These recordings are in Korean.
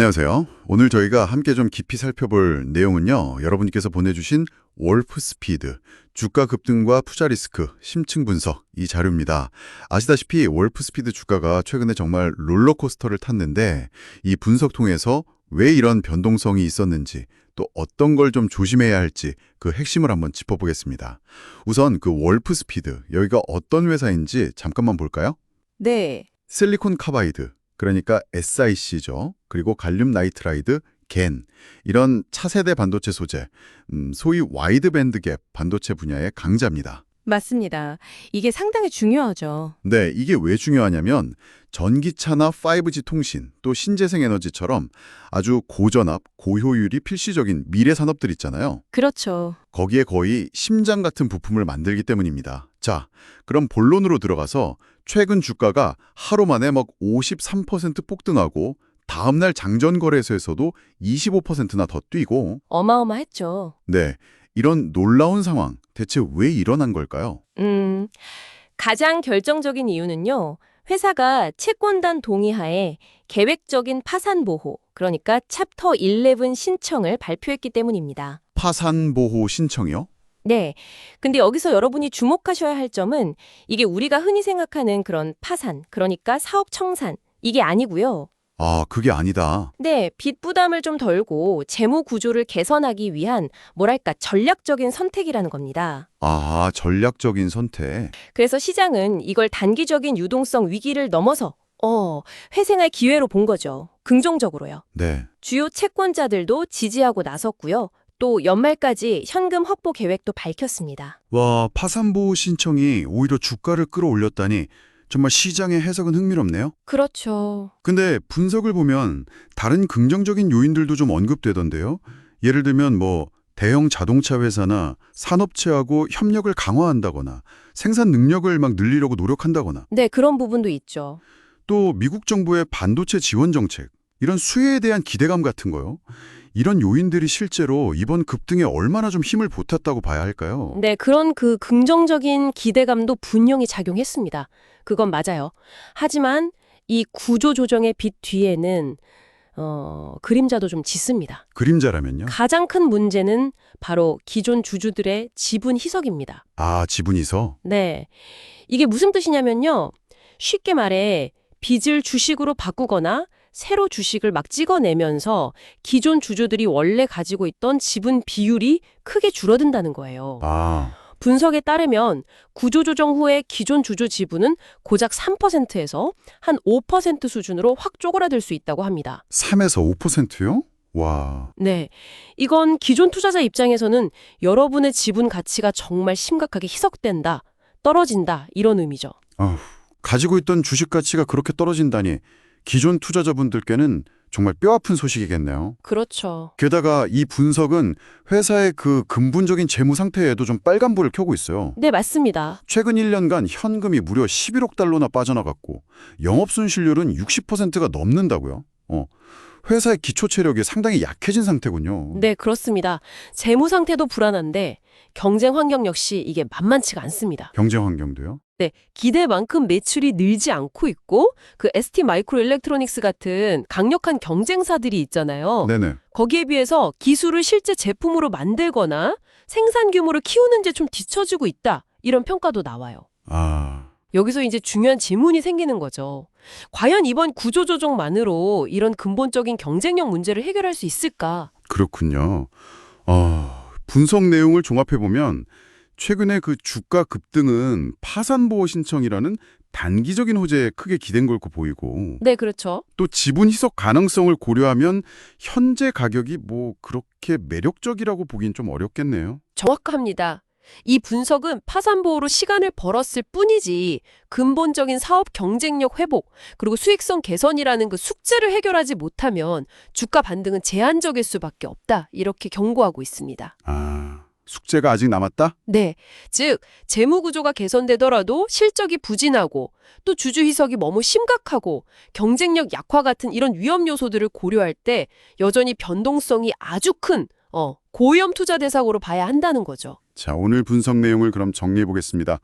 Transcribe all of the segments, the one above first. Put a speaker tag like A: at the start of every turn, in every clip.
A: 안녕하세요. 오늘 저희가 함께 좀 깊이 살펴볼 내용은요. 여러분께서 보내주신 월프 스피드, 주가 급등과 투자 리스크, 심층 분석 이 자료입니다. 아시다시피 월프 스피드 주가가 최근에 정말 롤러코스터를 탔는데 이 분석 통해서 왜 이런 변동성이 있었는지 또 어떤 걸 좀 조심해야 할지 그 핵심을 한번 짚어보겠습니다. 우선 그 월프 스피드, 여기가 어떤 회사인지 잠깐만 볼까요?
B: 네,
A: 실리콘 카바이드, 그러니까 SiC죠. 그리고 갈륨 나이트라이드, 겐, 이런 차세대 반도체 소재, 소위 와이드밴드 갭 반도체 분야의 강자입니다.
B: 맞습니다. 이게 상당히 중요하죠.
A: 네, 이게 왜 중요하냐면 전기차나 5G 통신, 또 신재생 에너지처럼 아주 고전압, 고효율이 필수적인 미래 산업들 있잖아요.
B: 그렇죠.
A: 거기에 거의 심장 같은 부품을 만들기 때문입니다. 자, 그럼 본론으로 들어가서 최근 주가가 하루 만에 막 53% 폭등하고 다음날 장전 거래소에서도 25%나 더 뛰고
B: 어마어마했죠.
A: 네, 이런 놀라운 상황 대체 왜 일어난 걸까요?
B: 가장 결정적인 이유는요. 회사가 채권단 동의하에 계획적인 파산 보호, 그러니까 챕터 11 신청을 발표했기 때문입니다.
A: 파산 보호 신청이요?
B: 네. 근데 여기서 여러분이 주목하셔야 할 점은 이게 우리가 흔히 생각하는 그런 파산, 그러니까 사업 청산, 이게 아니고요.
A: 아, 그게 아니다.
B: 네, 빚 부담을 좀 덜고 재무 구조를 개선하기 위한 뭐랄까 전략적인 선택이라는 겁니다.
A: 아, 전략적인 선택.
B: 그래서 시장은 이걸 단기적인 유동성 위기를 넘어서 회생할 기회로 본 거죠. 긍정적으로요.
A: 네.
B: 주요 채권자들도 지지하고 나섰고요. 또 연말까지 현금 확보 계획도 밝혔습니다.
A: 와, 파산보호 신청이 오히려 주가를 끌어올렸다니 정말 시장의 해석은 흥미롭네요.
B: 그렇죠.
A: 근데 분석을 보면 다른 긍정적인 요인들도 좀 언급되던데요. 예를 들면 대형 자동차 회사나 산업체하고 협력을 강화한다거나 생산 능력을 막 늘리려고 노력한다거나
B: 네, 그런 부분도 있죠.
A: 또 미국 정부의 반도체 지원 정책, 이런 수혜에 대한 기대감 같은 거요. 이런 요인들이 실제로 이번 급등에 얼마나 좀 힘을 보탰다고 봐야 할까요?
B: 네, 그런 그 긍정적인 기대감도 분명히 작용했습니다. 그건 맞아요. 하지만 이 구조 조정의 빛 뒤에는 그림자도 좀 짙습니다.
A: 그림자라면요?
B: 가장 큰 문제는 바로 기존 주주들의 지분 희석입니다.
A: 아, 지분이서?
B: 네. 이게 무슨 뜻이냐면요. 쉽게 말해 빚을 주식으로 바꾸거나 새로 주식을 막 찍어내면서 기존 주주들이 원래 가지고 있던 지분 비율이 크게 줄어든다는 거예요.
A: 아,
B: 분석에 따르면 구조조정 후에 기존 주주 지분은 고작 3%에서 한 5% 수준으로 확 쪼그라들 수 있다고 합니다.
A: 3에서 5%요? 와,
B: 네. 이건 기존 투자자 입장에서는 여러분의 지분 가치가 정말 심각하게 희석된다, 떨어진다, 이런 의미죠.
A: 가지고 있던 주식 가치가 그렇게 떨어진다니 기존 투자자분들께는 정말 뼈아픈 소식이겠네요.
B: 그렇죠.
A: 게다가 이 분석은 회사의 그 근본적인 재무 상태에도 좀 빨간불을 켜고 있어요.
B: 네, 맞습니다.
A: 최근 1년간 현금이 무려 11억 달러나 빠져나갔고 영업순실률은 60%가 넘는다고요. 회사의 기초 체력이 상당히 약해진 상태군요.
B: 네, 그렇습니다. 재무 상태도 불안한데 경쟁 환경 역시 이게 만만치가 않습니다.
A: 경쟁 환경도요?
B: 네, 기대만큼 매출이 늘지 않고 있고 그 ST 마이크로 일렉트로닉스 같은 강력한 경쟁사들이 있잖아요.
A: 네네.
B: 거기에 비해서 기술을 실제 제품으로 만들거나 생산 규모를 키우는데 좀 뒤처지고 있다. 이런 평가도 나와요.
A: 아,
B: 여기서 이제 중요한 질문이 생기는 거죠. 과연 이번 구조조정만으로 이런 근본적인 경쟁력 문제를 해결할 수 있을까?
A: 그렇군요. 분석 내용을 종합해보면 최근에 그 주가 급등은 파산보호 신청이라는 단기적인 호재에 크게 기댄 걸로 보이고
B: 네, 그렇죠.
A: 또 지분 희석 가능성을 고려하면 현재 가격이 그렇게 매력적이라고 보긴 좀 어렵겠네요.
B: 정확합니다. 이 분석은 파산보호로 시간을 벌었을 뿐이지 근본적인 사업 경쟁력 회복 그리고 수익성 개선이라는 그 숙제를 해결하지 못하면 주가 반등은 제한적일 수밖에 없다. 이렇게 경고하고 있습니다.
A: 아, 숙제가 아직 남았다?
B: 네, 즉 재무 구조가 개선되더라도 실적이 부진하고 또 주주 희석이 너무 심각하고 경쟁력 약화 같은 이런 위험 요소들을 고려할 때 여전히 변동성이 아주 큰 고위험 투자 대상으로 봐야 한다는 거죠.
A: 자, 오늘 분석 내용을 그럼 정리해 보겠습니다.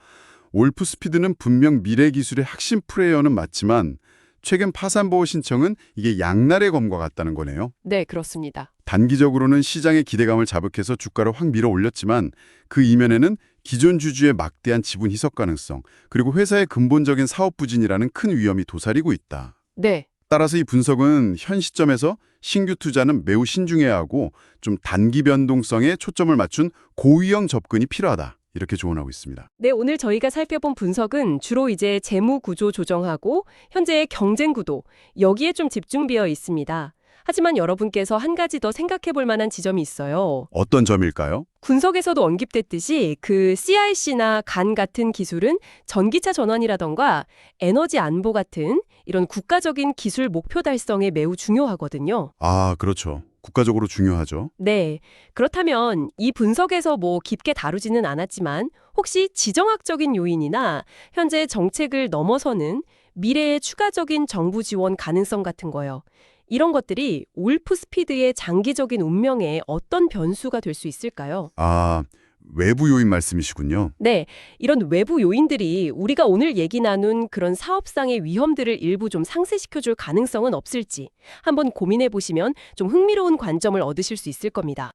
A: 올프 스피드는 분명 미래 기술의 핵심 플레이어는 맞지만 최근 파산보호 신청은 이게 양날의 검과 같다는 거네요.
B: 네, 그렇습니다.
A: 단기적으로는 시장의 기대감을 자극해서 주가를 확 밀어 올렸지만 그 이면에는 기존 주주의 막대한 지분 희석 가능성, 그리고 회사의 근본적인 사업 부진이라는 큰 위험이 도사리고 있다.
B: 네.
A: 따라서 이 분석은 현 시점에서 신규 투자는 매우 신중해야 하고 좀 단기 변동성에 초점을 맞춘 고위험 접근이 필요하다. 이렇게 조언하고 있습니다.
B: 네, 오늘 저희가 살펴본 분석은 주로 이제 재무 구조 조정하고 현재의 경쟁 구도, 여기에 좀 집중되어 있습니다. 하지만 여러분께서 한 가지 더 생각해 볼 만한 지점이 있어요.
A: 어떤 점일까요?
B: 분석에서도 언급됐듯이 그 CIC나 간 같은 기술은 전기차 전환이라던가 에너지 안보 같은 이런 국가적인 기술 목표 달성에 매우 중요하거든요.
A: 아, 그렇죠. 국가적으로 중요하죠.
B: 네. 그렇다면 이 분석에서 뭐 깊게 다루지는 않았지만 혹시 지정학적인 요인이나 현재 정책을 넘어서는 미래의 추가적인 정부 지원 가능성 같은 거요. 이런 것들이 올프스피드의 장기적인 운명에 어떤 변수가 될 수 있을까요?
A: 아, 외부 요인 말씀이시군요.
B: 네, 이런 외부 요인들이 우리가 오늘 얘기 나눈 그런 사업상의 위험들을 일부 좀 상쇄시켜줄 가능성은 없을지 한번 고민해 보시면 좀 흥미로운 관점을 얻으실 수 있을 겁니다.